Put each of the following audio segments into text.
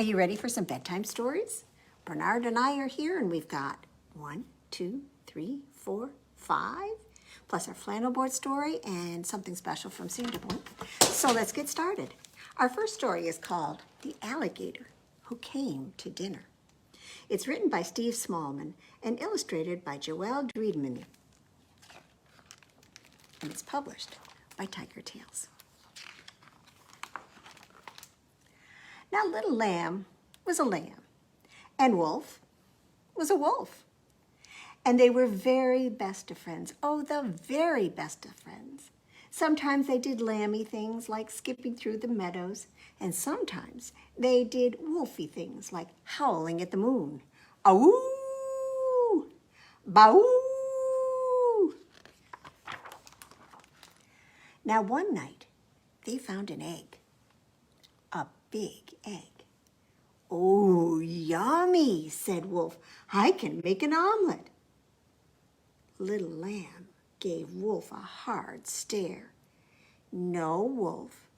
Are you ready for some bedtime stories? Bernard and I are here, and we've got 1, 2, 3, 4, 5, plus our flannel board story and something special from Sandra. So let's get started. Our first story is called The Alligator Who Came to Dinner. It's written by Steve Smallman and illustrated by Joel Freedman. And it's published by Tiger Tales. Now, Little Lamb was a lamb, and Wolf was a wolf. And they were very best of friends. Oh, the very best of friends. Sometimes they did lammy things like skipping through the meadows, and sometimes they did wolfy things like howling at the moon. Awoo! Bawoo! Now, one night, they found an egg. A big egg. "Oh, yummy," said Wolf. "I can make an omelet." Little Lamb gave Wolf a hard stare. "No, Wolf,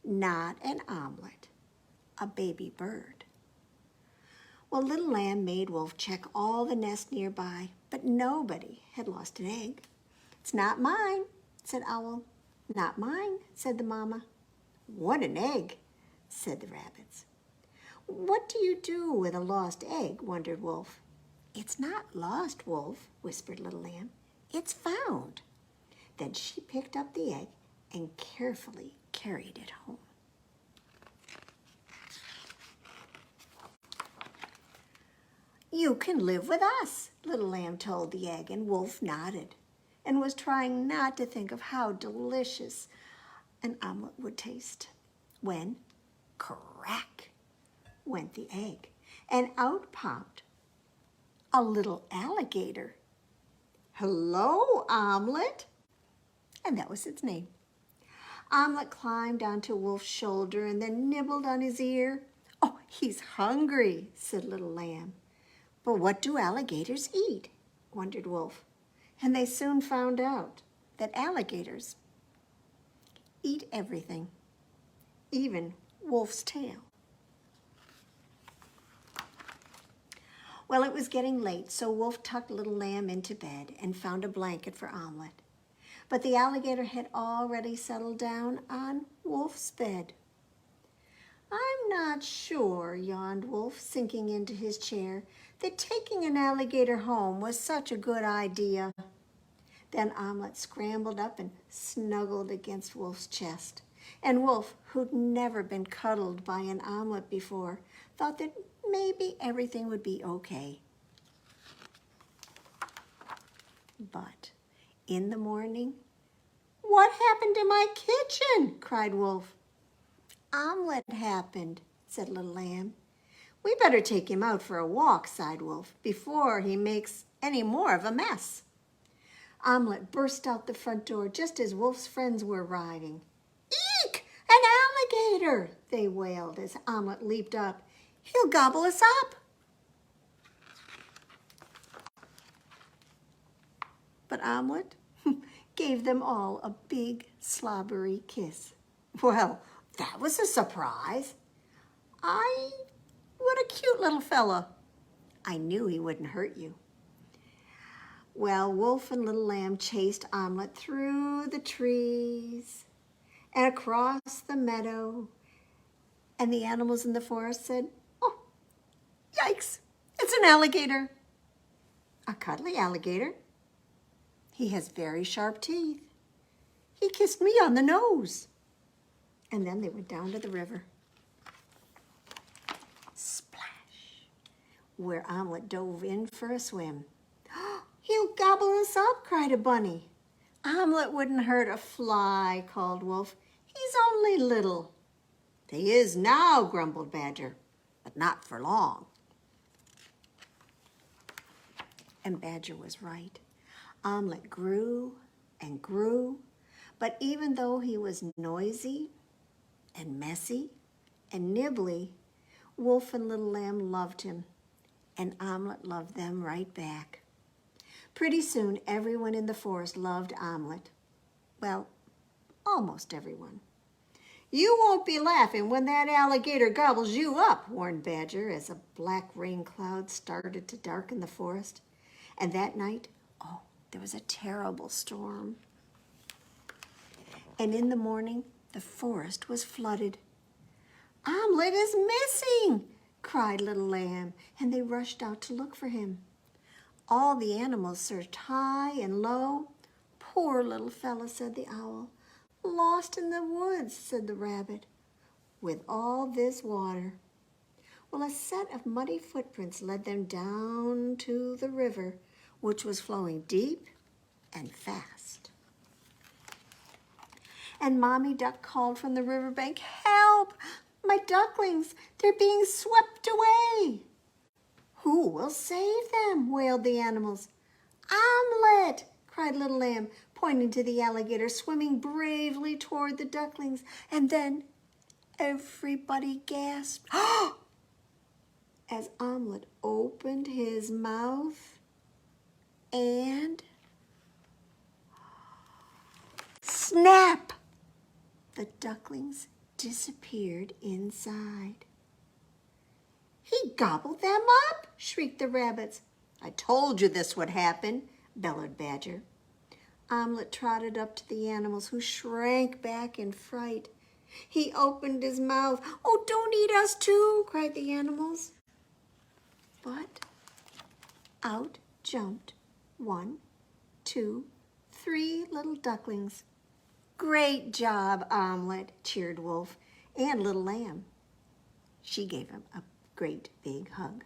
not an omelet, a baby bird." Well, Little Lamb made Wolf check all the nests nearby, but nobody had lost an egg. "It's not mine," said Owl. "Not mine," said the mama. "What an egg," said the rabbits. "What do you do with a lost egg?" wondered Wolf. "It's not lost, Wolf," whispered Little Lamb. "It's found." Then she picked up the egg and carefully carried it home. "You can live with us," Little Lamb told the egg, and Wolf nodded and was trying not to think of how delicious an omelet would taste when, crack, went the egg, and out popped a little alligator. "Hello, Omelet," and that was its name. Omelet climbed onto Wolf's shoulder and then nibbled on his ear. "Oh, he's hungry," said Little Lamb. "But what do alligators eat?" wondered Wolf. And they soon found out that alligators eat everything, even Wolf's tail. Well, it was getting late, so Wolf tucked Little Lamb into bed and found a blanket for Omelet. But the alligator had already settled down on Wolf's bed. "I'm not sure," yawned Wolf, sinking into his chair, "that taking an alligator home was such a good idea." Then Omelet scrambled up and snuggled against Wolf's chest. And Wolf, who'd never been cuddled by an omelet before, thought that maybe everything would be okay. But in the morning, "What happened to my kitchen?" cried Wolf. "Omelet happened," said Little Lamb. "We better take him out for a walk," sighed Wolf, "before he makes any more of a mess." Omelet burst out the front door just as Wolf's friends were arriving. "Eek! An alligator!" they wailed as Omelet leaped up. "He'll gobble us up." But Omelet gave them all a big slobbery kiss. "Well, that was a surprise. What a cute little fella. I knew he wouldn't hurt you." Well, Wolf and Little Lamb chased Omelet through the trees and across the meadow, and the animals in the forest said, "Oh, yikes, it's an alligator." "A cuddly alligator. He has very sharp teeth. He kissed me on the nose." And then they went down to the river. Splash, where Omelet dove in for a swim. "He'll gobble us up," cried a bunny. "Omelet wouldn't hurt a fly," called Wolf. "He's only little." "He is now," grumbled Badger, "but not for long." And Badger was right. Omelet grew and grew, but even though he was noisy and messy and nibbly, Wolf and Little Lamb loved him, and Omelet loved them right back. Pretty soon, everyone in the forest loved Omelet. Well, almost everyone. You won't be laughing when that alligator gobbles you up, warned Badger as a black rain cloud started to darken the forest. And that night, oh, there was a terrible storm. And in the morning, the forest was flooded. "Omelette is missing!" cried Little Lamb, and they rushed out to look for him. All the animals searched high and low. "Poor little fella," said the owl. "Lost in the woods," said the rabbit, "with all this water." Well, a set of muddy footprints led them down to the river, which was flowing deep and fast. And Mommy Duck called from the riverbank, "Help! My ducklings, they're being swept away." "Who will save them?" wailed the animals. "Omelette!" cried Little Lamb, pointing to the alligator swimming bravely toward the ducklings. And then everybody gasped as Omelette opened his mouth and snap! The ducklings disappeared inside. "He gobbled them up!" shrieked the rabbits. "I told you this would happen," bellowed Badger. Omelette trotted up to the animals, who shrank back in fright. He opened his mouth. "Oh, don't eat us too!" cried the animals. But out jumped 1, 2, 3 little ducklings. "Great job, Omelette," cheered Wolf, and Little Lamb. She gave him a great big hug.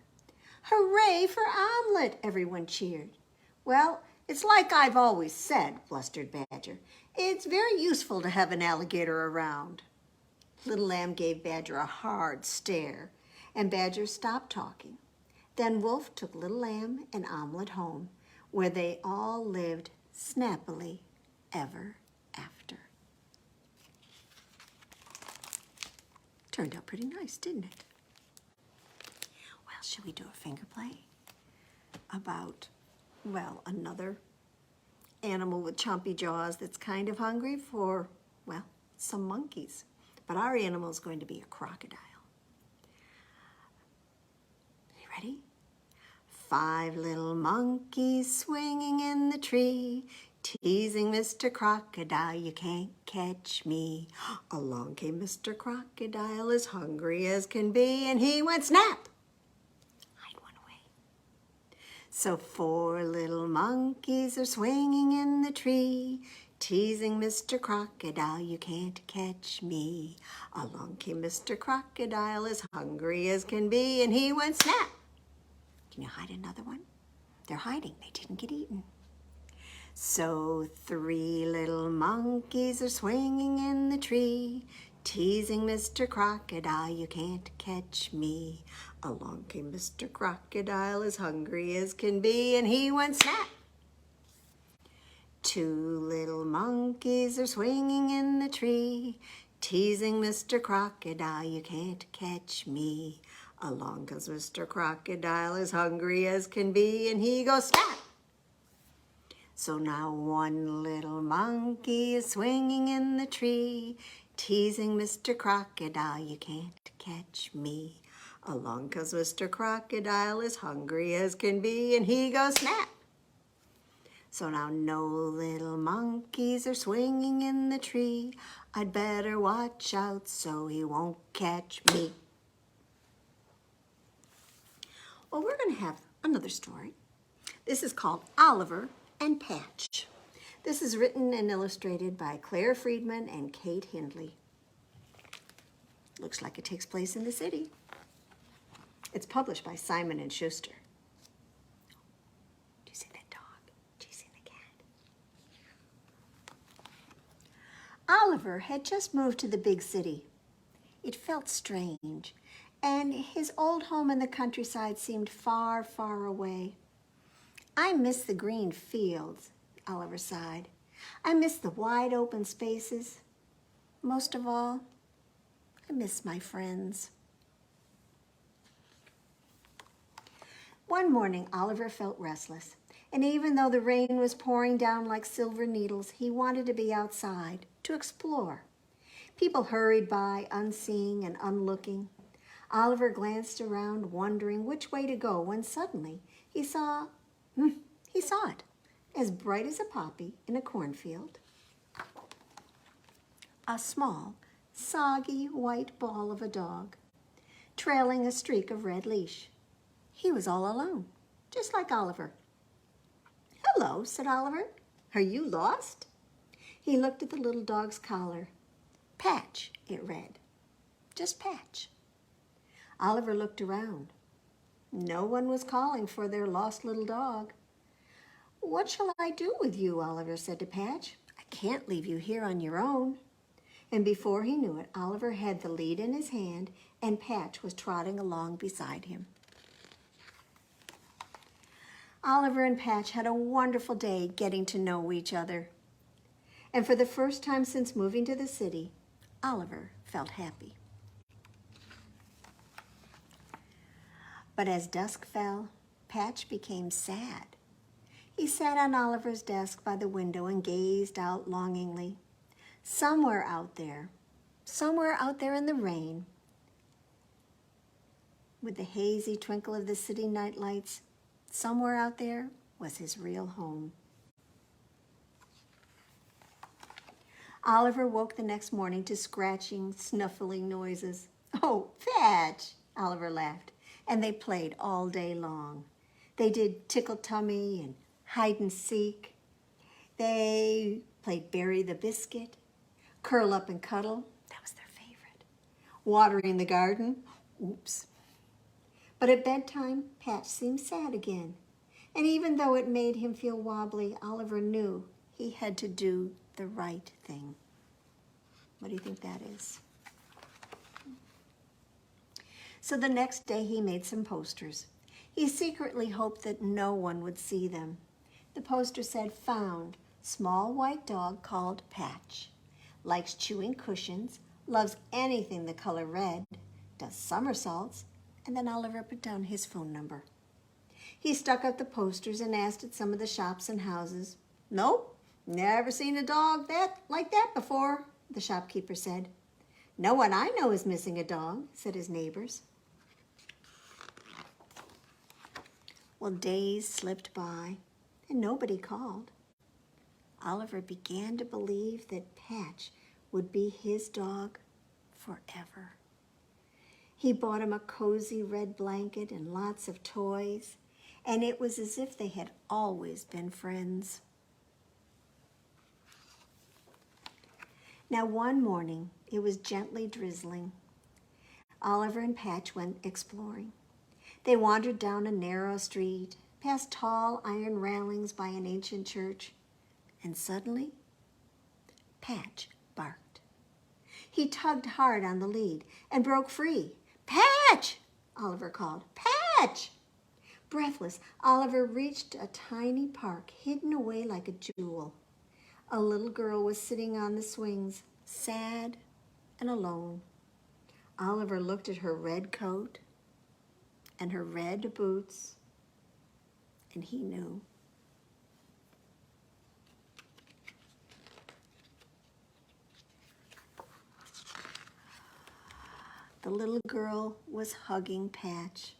"Hooray for Omelette!" everyone cheered. "Well, it's like I've always said," blustered Badger. "It's very useful to have an alligator around." Little Lamb gave Badger a hard stare, and Badger stopped talking. Then Wolf took Little Lamb and Omelette home, where they all lived snappily ever after. Turned out pretty nice, didn't it? Well, should we do a finger play about, well, another animal with chompy jaws that's kind of hungry for, well, some monkeys. But our animal is going to be a crocodile. You ready? 5 little monkeys swinging in the tree, teasing Mr. Crocodile, "You can't catch me." Along came Mr. Crocodile, as hungry as can be, and he went snap! Hide one away. So 4 little monkeys are swinging in the tree, teasing Mr. Crocodile, "You can't catch me." Along came Mr. Crocodile, as hungry as can be, and he went snap! Can you hide another one? They're hiding. They didn't get eaten. So 3 little monkeys are swinging in the tree, teasing Mr. Crocodile, "You can't catch me." Along came Mr. Crocodile, as hungry as can be, and he went snap! 2 little monkeys are swinging in the tree, teasing Mr. Crocodile, "You can't catch me." Along comes Mr. Crocodile, as hungry as can be, and he goes snap! So now 1 little monkey is swinging in the tree, teasing Mr. Crocodile, "You can't catch me." Along comes Mr. Crocodile, as hungry as can be, and he goes snap! So now no little monkeys are swinging in the tree, I'd better watch out so he won't catch me. Well, we're going to have another story. This is called Oliver and Patch. This is written and illustrated by Claire Freedman and Kate Hindley. Looks like it takes place in the city. It's published by Simon and Schuster. Do you see that dog? Do you see the cat? Oliver had just moved to the big city. It felt strange, and his old home in the countryside seemed far, far away. "I miss the green fields," Oliver sighed. "I miss the wide open spaces. Most of all, I miss my friends." One morning, Oliver felt restless, and even though the rain was pouring down like silver needles, he wanted to be outside, to explore. People hurried by, unseeing and unlooking. Oliver glanced around, wondering which way to go, when suddenly he saw it, as bright as a poppy in a cornfield. A small, soggy white ball of a dog, trailing a streak of red leash. He was all alone, just like Oliver. "Hello," said Oliver. "Are you lost?" He looked at the little dog's collar. "Patch," it read. Just Patch. Oliver looked around. No one was calling for their lost little dog. "What shall I do with you?" Oliver said to Patch. "I can't leave you here on your own." And before he knew it, Oliver had the lead in his hand, and Patch was trotting along beside him. Oliver and Patch had a wonderful day getting to know each other. And for the first time since moving to the city, Oliver felt happy. But as dusk fell, Patch became sad. He sat on Oliver's desk by the window and gazed out longingly. Somewhere out there in the rain, with the hazy twinkle of the city night lights, somewhere out there was his real home. Oliver woke the next morning to scratching, snuffling noises. "Oh, Patch," Oliver laughed, and they played all day long. They did tickle tummy and hide and seek. They played bury the biscuit, curl up and cuddle. That was their favorite. Watering the garden. Oops. But at bedtime, Patch seemed sad again. And even though it made him feel wobbly, Oliver knew he had to do the right thing. What do you think that is? So the next day he made some posters. He secretly hoped that no one would see them. The poster said, "Found, small white dog called Patch. Likes chewing cushions, loves anything the color red, does somersaults," and then Oliver put down his phone number. He stuck up the posters and asked at some of the shops and houses. "Nope, never seen a dog like that before," the shopkeeper said. "No one I know is missing a dog," said his neighbors. Well, days slipped by and nobody called. Oliver began to believe that Patch would be his dog forever. He bought him a cozy red blanket and lots of toys, and it was as if they had always been friends. Now one morning, it was gently drizzling. Oliver and Patch went exploring. They wandered down a narrow street, past tall iron railings by an ancient church, and suddenly, Patch barked. He tugged hard on the lead and broke free. "Patch!" Oliver called. "Patch!" Breathless, Oliver reached a tiny park hidden away like a jewel. A little girl was sitting on the swings, sad and alone. Oliver looked at her red coat and her red boots, and he knew. The little girl was hugging Patch,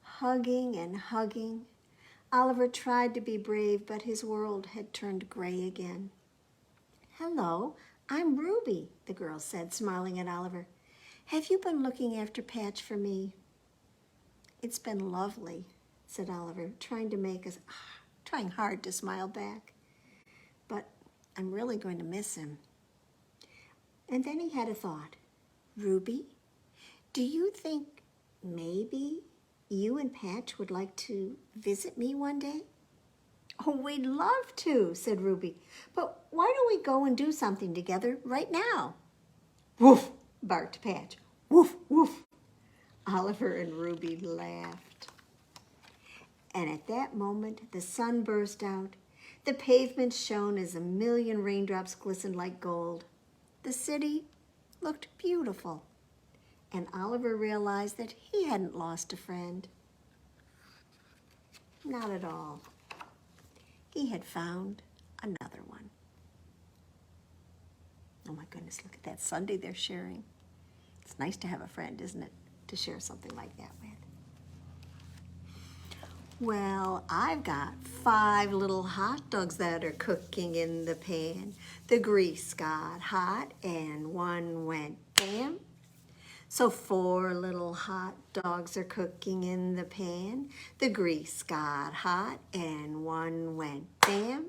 hugging and hugging. Oliver tried to be brave, but his world had turned gray again. "Hello, I'm Ruby," the girl said, smiling at Oliver. "Have you been looking after Patch for me?" "It's been lovely," said Oliver, trying hard to smile back. "But I'm really going to miss him." And then he had a thought. "Ruby, do you think maybe you and Patch would like to visit me one day?" "Oh, we'd love to," said Ruby. "But why don't we go and do something together right now?" "Woof," barked Patch. "Woof, woof." Oliver and Ruby laughed. And at that moment, the sun burst out. The pavement shone as a million raindrops glistened like gold. The city looked beautiful. And Oliver realized that he hadn't lost a friend. Not at all. He had found another one. Oh my goodness, look at that sundae they're sharing. It's nice to have a friend, isn't it, to share something like that with. Well, I've got 5 little hot dogs that are cooking in the pan. The grease got hot and one went bam. So 4 little hot dogs are cooking in the pan. The grease got hot and one went bam.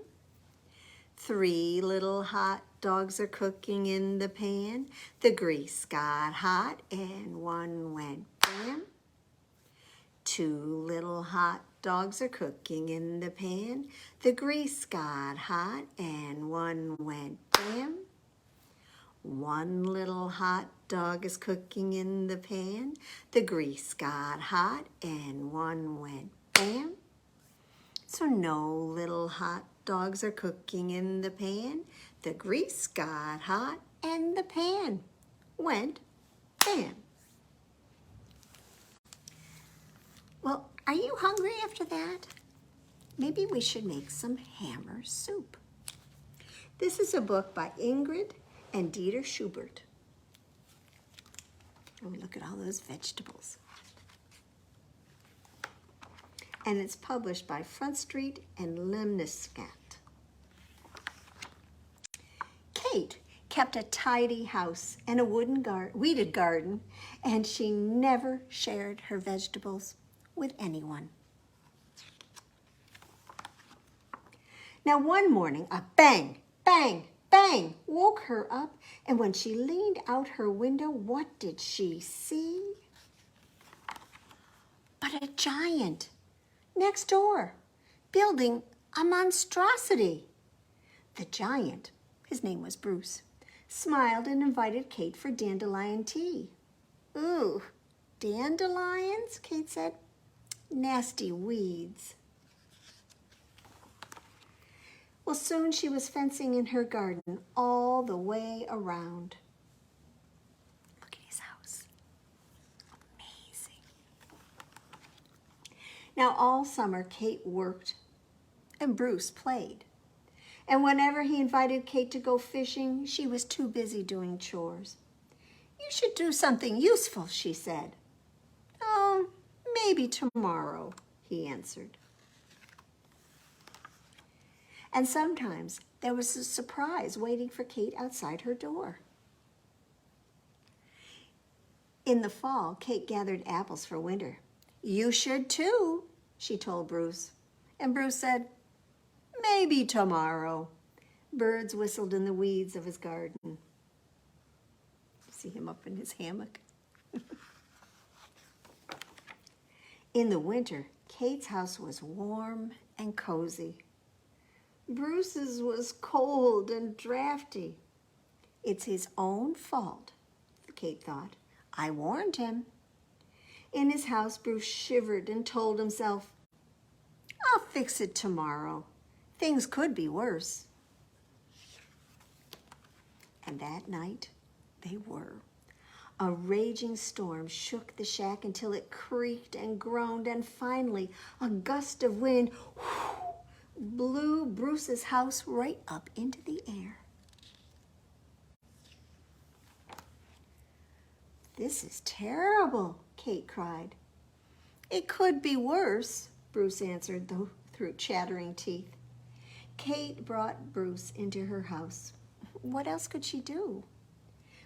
3 little hot dogs are cooking in the pan. The grease got hot and one went bam. 2 little hot dogs are cooking in the pan. The grease got hot and one went bam. 1 little hot dog is cooking in the pan. The grease got hot and one went bam. So no little hot dogs are cooking in the pan. The grease got hot and the pan went bam. Well, are you hungry after that? Maybe we should make some hammer soup. This is a book by Ingrid and Schubert. Oh, look at all those vegetables. And it's published by Front Street and Lemniscat. Kate kept a tidy house and a weeded garden, and she never shared her vegetables with anyone. Now one morning, a bang, bang, bang woke her up, and when she leaned out her window, what did she see? But a giant next door, building a monstrosity. The giant, his name was Bruce, smiled and invited Kate for dandelion tea. Ooh, dandelions, Kate said. Nasty weeds. Well, soon she was fencing in her garden all the way around. Look at his house. Amazing. Now, all summer, Kate worked and Bruce played. And whenever he invited Kate to go fishing, she was too busy doing chores. You should do something useful, she said. Oh, maybe tomorrow, he answered. And sometimes there was a surprise waiting for Kate outside her door. In the fall, Kate gathered apples for winter. You should too, she told Bruce. And Bruce said, maybe tomorrow. Birds whistled in the weeds of his garden. See him up in his hammock. In the winter, Kate's house was warm and cozy. Bruce's was cold and drafty. It's his own fault, Kate thought. I warned him. In his house, Bruce shivered and told himself, I'll fix it tomorrow. Things could be worse. And that night, they were. A raging storm shook the shack until it creaked and groaned, and finally, a gust of wind blew Bruce's house right up into the air. This is terrible, Kate cried. It could be worse, Bruce answered, though through chattering teeth. Kate brought Bruce into her house. What else could she do?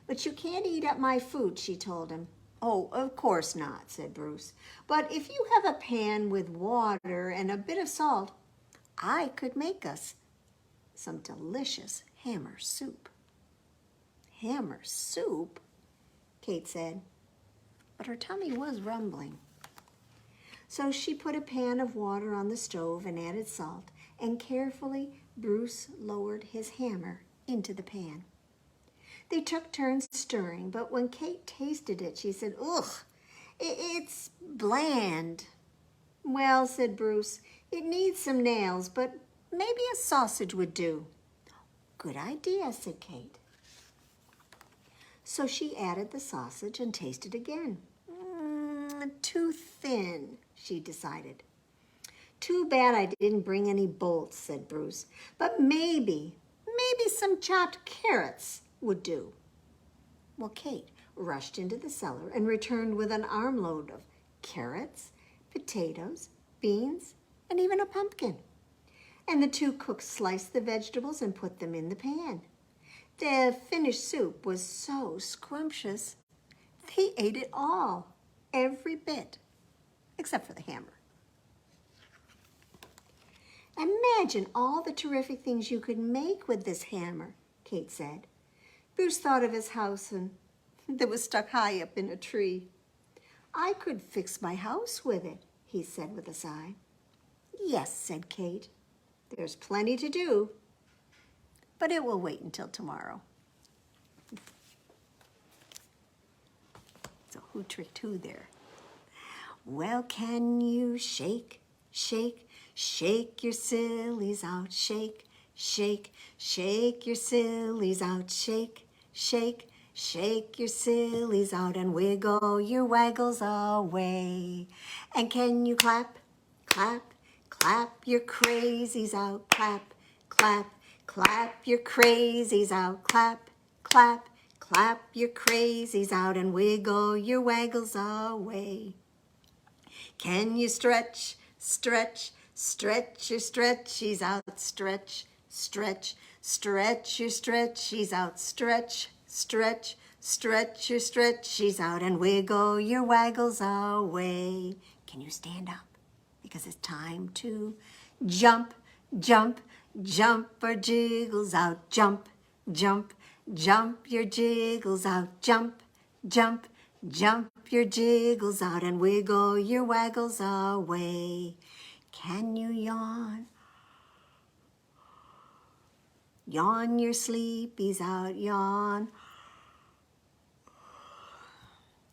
But you can't eat up my food, she told him. Oh, of course not, said Bruce. But if you have a pan with water and a bit of salt, I could make us some delicious hammer soup. Hammer soup? Kate said, but her tummy was rumbling. So she put a pan of water on the stove and added salt, and carefully Bruce lowered his hammer into the pan. They took turns stirring, but when Kate tasted it, she said, ugh, it's bland. Well, said Bruce, it needs some nails, but maybe a sausage would do. Good idea, said Kate. So she added the sausage and tasted again. Too thin, she decided. Too bad I didn't bring any bolts, said Bruce. But maybe some chopped carrots would do. Well, Kate rushed into the cellar and returned with an armload of carrots, potatoes, beans, and even a pumpkin. And the two cooks sliced the vegetables and put them in the pan. The finished soup was so scrumptious, they ate it all, every bit, except for the hammer. Imagine all the terrific things you could make with this hammer, Kate said. Bruce thought of his house that was stuck high up in a tree. I could fix my house with it, he said with a sigh. Yes, said Kate. There's plenty to do, but it will wait until tomorrow. So who tricked who there? Well, can you shake, shake, shake your sillies out, shake, shake, shake your sillies out, shake, shake, shake your sillies out and wiggle your waggles away. And can you clap, clap, clap your crazies out, clap, clap, clap your crazies out, clap, clap, clap your crazies out and wiggle your waggles away. Can you stretch, stretch, stretch your stretchies out, stretch, stretch, stretch your stretchies out, stretch, stretch, stretch your stretchies out and wiggle your waggles away. Can you stand up? Because it's time to jump, jump, jump our jiggles out, jump, jump, jump your jiggles out, jump, jump, jump your jiggles out and wiggle your waggles away. Can you yawn? Yawn your sleepies out, yawn.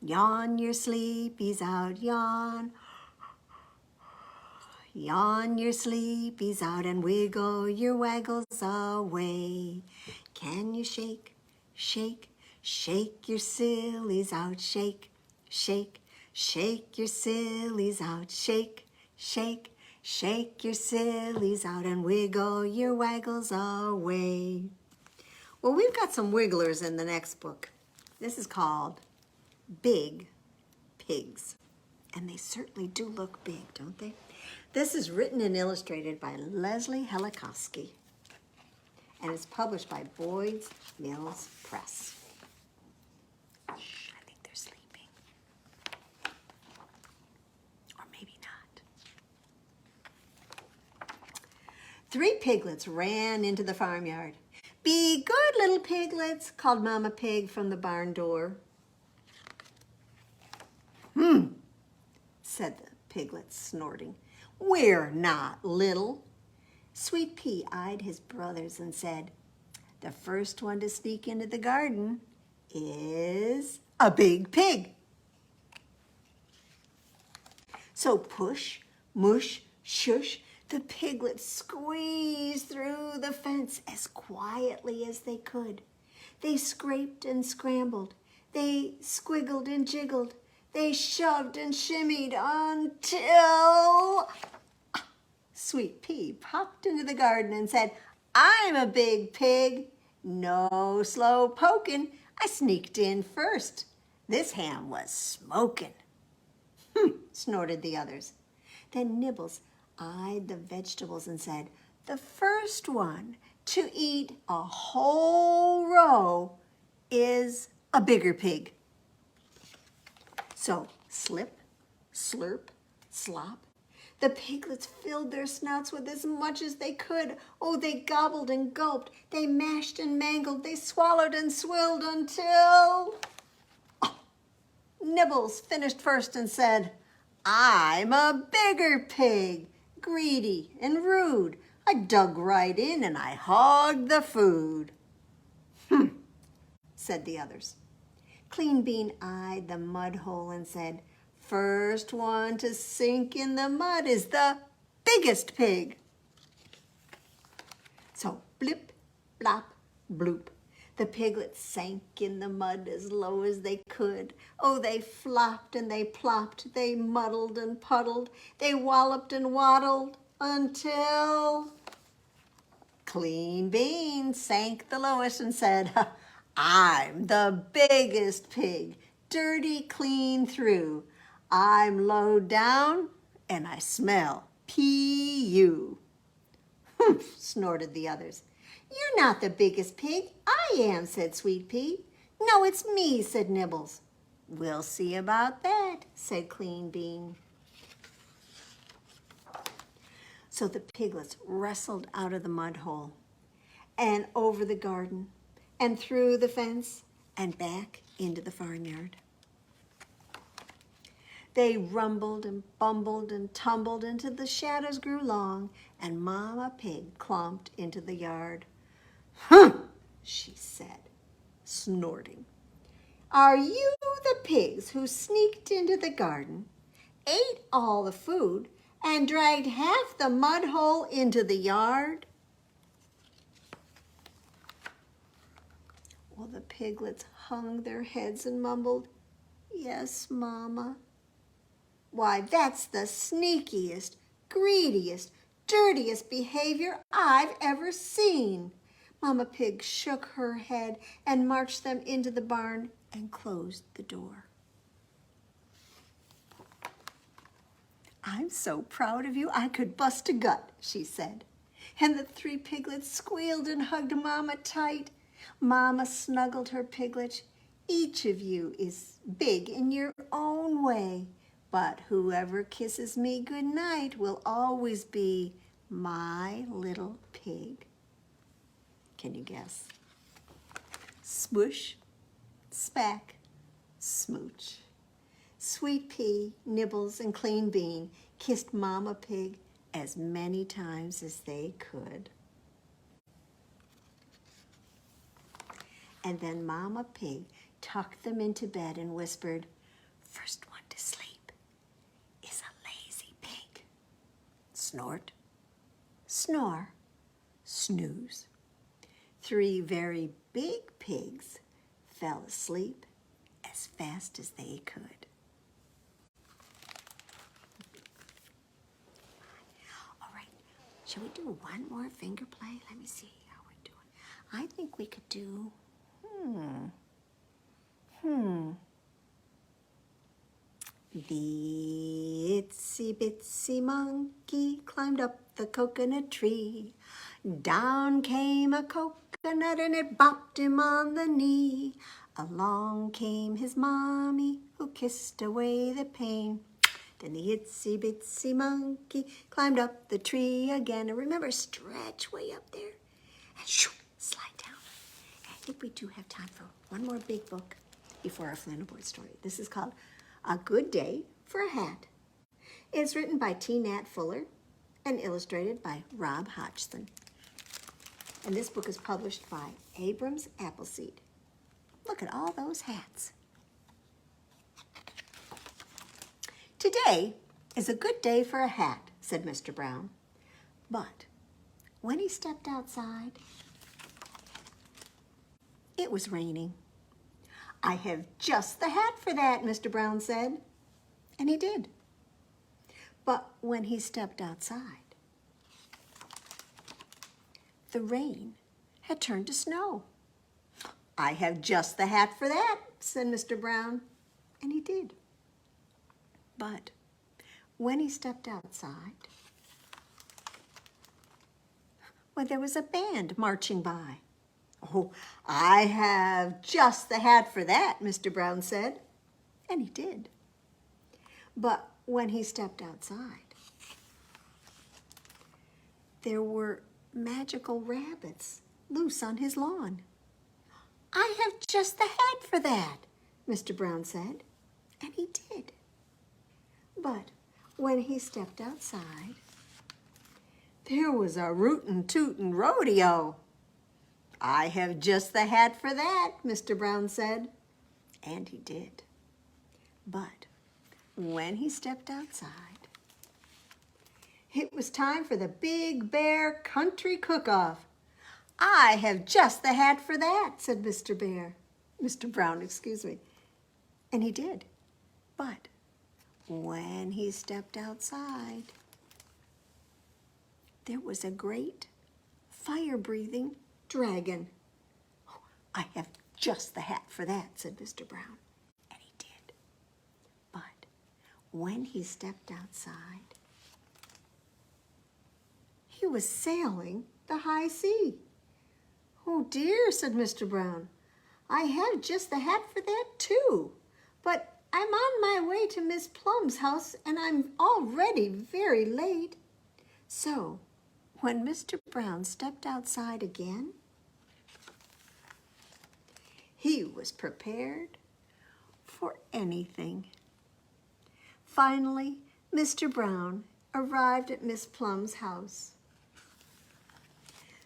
Yawn your sleepies out, yawn. Yawn your sleepies out and wiggle your waggles away. Can you shake, shake, shake your sillies out, shake, shake, shake your sillies out, shake, shake, shake your sillies out and wiggle your waggles away. Well, we've got some wigglers in the next book. This is called Big Pigs. And they certainly do look big, don't they? This is written and illustrated by Leslie Helakoski. And it's published by Boyds Mills Press. Shh, I think they're sleeping. Or maybe not. 3 piglets ran into the farmyard. Be good, little piglets, called Mama Pig from the barn door. Said the piglets, snorting. We're not little. Sweet Pea eyed his brothers and said, the first one to sneak into the garden is a big pig. So push, mush, shush, the piglets squeezed through the fence as quietly as they could. They scraped and scrambled. They squiggled and jiggled. They shoved and shimmied until Sweet Pea popped into the garden and said, I'm a big pig. No slow poking. I sneaked in first. This ham was smoking. Snorted the others. Then Nibbles eyed the vegetables and said, the first one to eat a whole row is a bigger pig. So slip, slurp, slop. The piglets filled their snouts with as much as they could. Oh, they gobbled and gulped. They mashed and mangled. They swallowed and swilled until Nibbles finished first and said, I'm a bigger pig, greedy and rude. I dug right in and I hogged the food. Said the others. Clean Bean eyed the mud hole and said, first one to sink in the mud is the biggest pig. So blip, blop, bloop. The piglets sank in the mud as low as they could. Oh, they flopped and they plopped. They muddled and puddled. They walloped and waddled until Clean Bean sank the lowest and said, I'm the biggest pig, dirty clean through. I'm low down and I smell P.U. Humph, snorted the others. You're not the biggest pig. I am, said Sweet Pea. No, it's me, said Nibbles. We'll see about that, said Clean Bean. So the piglets wrestled out of the mud hole and over the garden and through the fence and back into the farmyard. They rumbled and bumbled and tumbled until the shadows grew long and Mama Pig clomped into the yard. Huh, she said, snorting. Are you the pigs who sneaked into the garden, ate all the food, and dragged half the mud hole into the yard? Well, the piglets hung their heads and mumbled, Yes, Mama. Why, that's the sneakiest, greediest, dirtiest behavior I've ever seen. Mama Pig shook her head and marched them into the barn and closed the door. I'm so proud of you I could bust a gut, she said. And the three piglets squealed and hugged Mama tight. Mama snuggled her piglet. Each of you is big in your own way, but whoever kisses me goodnight will always be my little pig. Can you guess? Smoosh, spack, smooch. Sweet Pea, Nibbles, and Clean Bean kissed Mama Pig as many times as they could. And then Mama Pig tucked them into bed and whispered, First one to sleep is a lazy pig. Snort, snore, snooze. Three very big pigs fell asleep as fast as they could. All right, shall we do one more finger play? Let me see how we're doing. I think we could do, The itsy bitsy monkey climbed up the coconut tree. Down came a coconut and it bopped him on the knee. Along came his mommy who kissed away the pain. Then the itsy bitsy monkey climbed up the tree again. And remember, stretch way up there and shoo, slide down. I think we do have time for one more big book before our flannel board story. This is called A Good Day for a Hat. It's written by T. Nat Fuller and illustrated by Rob Hodgson. And this book is published by Abrams, Appleseed. Look at all those hats. Today is a good day for a hat, said Mr. Brown. But when he stepped outside, it was raining. I have just the hat for that, Mr. Brown said. And he did. But when he stepped outside, the rain had turned to snow. I have just the hat for that, said Mr. Brown. And he did. But when he stepped outside, well, there was a band marching by. Oh, I have just the hat for that, Mr. Brown said. And he did. But when he stepped outside, there were magical rabbits loose on his lawn. I have just the hat for that, Mr. Brown said. And he did. But when he stepped outside, there was a rootin' tootin' rodeo. I have just the hat for that, Mr. Brown said. And he did. But when he stepped outside, it was time for the Big Bear Country Cook-Off. I have just the hat for that, said Mr. Brown, excuse me. And he did. But when he stepped outside, there was a great fire-breathing dragon. I have just the hat for that, said Mr. Brown. And he did. But when he stepped outside, he was sailing the high sea. Oh dear, said Mr. Brown. I have just the hat for that too. But I'm on my way to Miss Plum's house and I'm already very late. So when Mr. Brown stepped outside again, he was prepared for anything. Finally, Mr. Brown arrived at Miss Plum's house.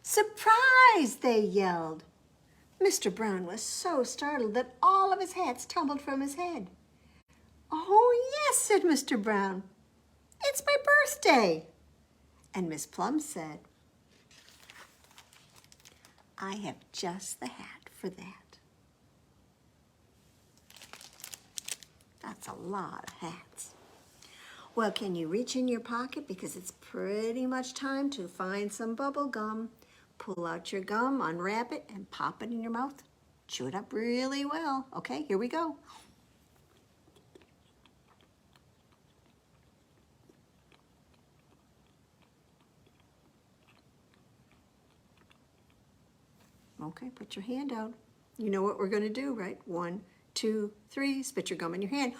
"Surprise!" they yelled. Mr. Brown was so startled that all of his hats tumbled from his head. "Oh, yes," said Mr. Brown. "It's my birthday." And Miss Plum said, "I have just the hat for that." That's a lot of hats. Well, can you reach in your pocket, because it's pretty much time to find some bubble gum. Pull out your gum, unwrap it, and pop it in your mouth. Chew it up really well. Okay, here we go. Okay, put your hand out. You know what we're going to do, right? 1, 2, 3, spit your gum in your hand.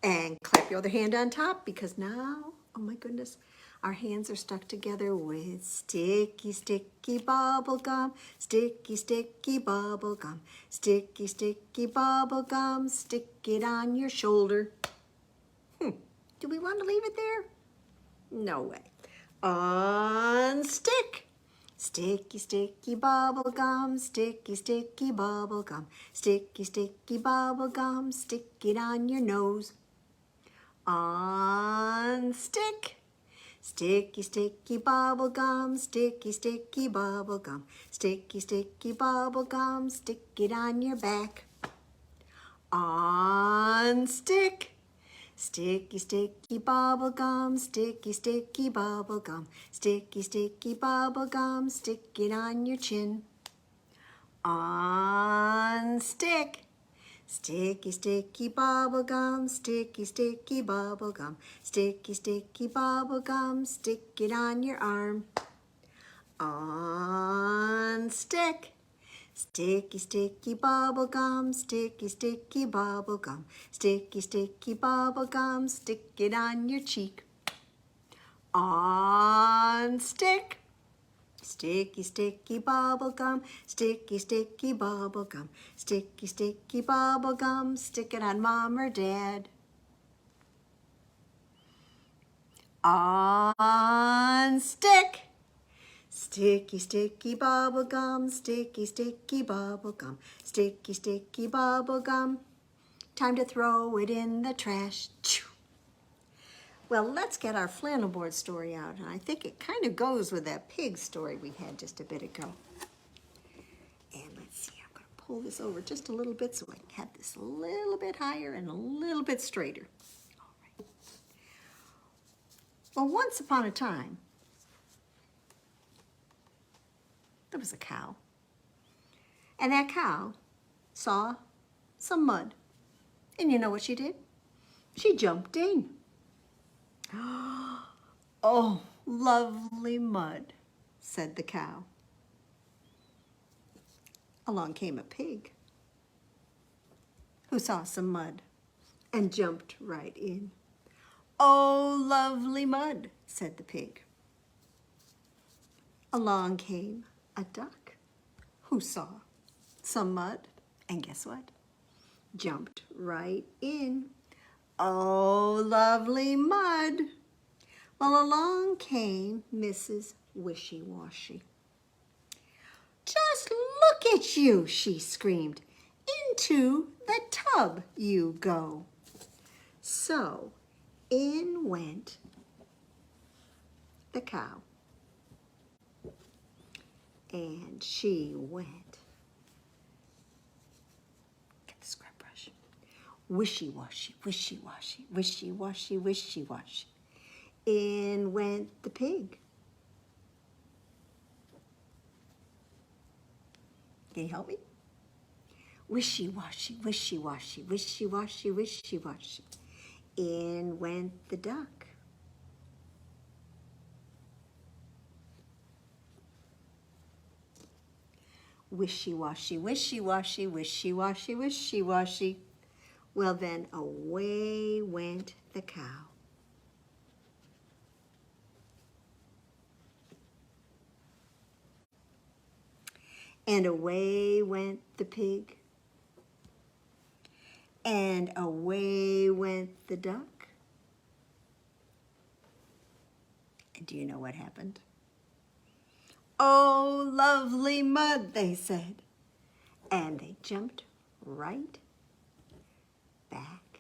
And clap your other hand on top, because now, oh my goodness, our hands are stuck together with sticky, sticky bubble gum, sticky, sticky bubble gum, sticky, sticky bubble gum, stick it on your shoulder. Do we want to leave it there? No way. Unstick. Sticky, sticky bubble gum, sticky, sticky bubble gum, sticky, sticky bubble gum, stick it on your nose. Unstick. Sticky, sticky bubble gum, sticky, sticky bubble gum, sticky, sticky bubble gum, stick it on your back. Unstick. Sticky, sticky bubble gum, sticky, sticky bubble gum, sticky, sticky bubble gum, stick it on your chin. Unstick. Sticky, sticky bubble gum, sticky, sticky bubble gum, sticky, sticky bubble gum, stick it on your arm. Unstick. Sticky, sticky bubble gum, sticky, sticky bubble gum, sticky, sticky bubble gum, stick it on your cheek. Unstick. Sticky, sticky bubble gum, sticky, sticky bubble gum, sticky, sticky bubble gum, stick it on mom or dad. Unstick. Sticky, sticky bubble gum, sticky, sticky bubble gum, sticky, sticky bubble gum. Time to throw it in the trash. Well, let's get our flannel board story out, and I think it kind of goes with that pig story we had just a bit ago. And let's see, I'm going to pull this over just a little bit so I can have this a little bit higher and a little bit straighter. All right. Well, once upon a time, there was a cow. And that cow saw some mud. And you know what she did? She jumped in. "Oh, lovely mud," said the cow. Along came a pig who saw some mud and jumped right in. "Oh, lovely mud," said the pig. Along came a duck who saw some mud, and guess what? Jumped right in. "Oh, lovely mud." Well, along came Mrs. Wishy Washy. "Just look at you," she screamed. "Into the tub you go." So in went the cow. And she went. Get the scrub brush. Wishy washy, wishy washy, wishy washy, wishy washy. In went the pig. Can you help me? Wishy washy, wishy washy, wishy washy, wishy washy. In went the duck. Wishy washy, wishy washy, wishy washy, wishy washy. Well, then away went the cow. And away went the pig. And away went the duck. And do you know what happened? Oh, lovely mud, they said. And they jumped right back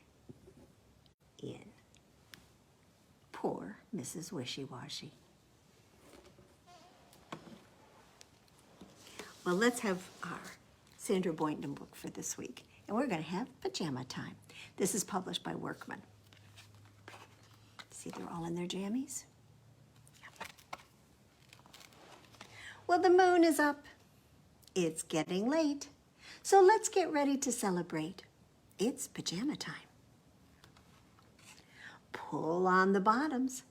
in. Poor Mrs. Wishy Washy. Well, let's have our Sandra Boynton book for this week. And we're going to have Pajama Time. This is published by Workman. See, they're all in their jammies. Yep. Well, the moon is up. It's getting late. So let's get ready to celebrate. It's pajama time. Pull on the bottoms.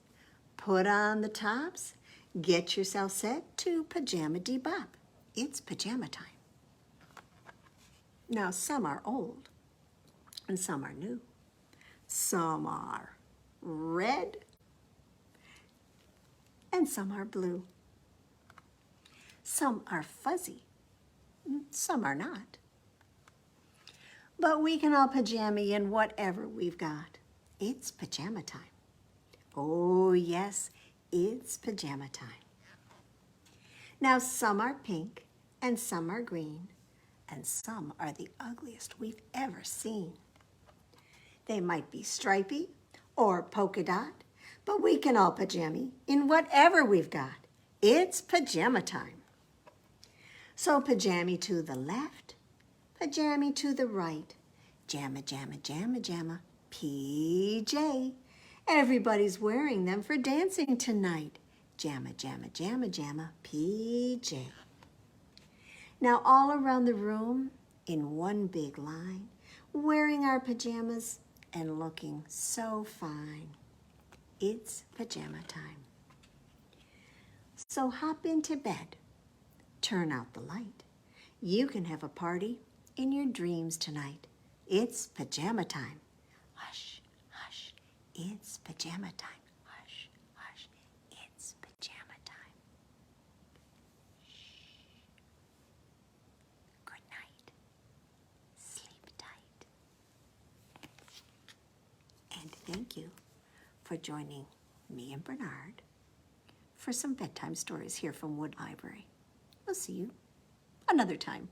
Put on the tops. Get yourself set to pajama-dee-bop. It's pajama time. Now, some are old and some are new. Some are red and some are blue. Some are fuzzy, some are not. But we can all pajama in whatever we've got. It's pajama time. Oh yes, it's pajama time. Now some are pink and some are green and some are the ugliest we've ever seen. They might be stripy or polka dot, but we can all pajama in whatever we've got. It's pajama time. So pajama to the left, pajama to the right, jamma, jamma, jamma, jamma, PJ. Everybody's wearing them for dancing tonight. Jamma, jamma, jamma, jamma, PJ. Now all around the room, in one big line, wearing our pajamas and looking so fine. It's pajama time. So hop into bed. Turn out the light. You can have a party in your dreams tonight. It's pajama time. Hush, hush, it's pajama time. Hush, hush, it's pajama time. Shh. Good night. Sleep tight. And thank you for joining me and Bernard for some bedtime stories here from Wood Library. We'll see you another time.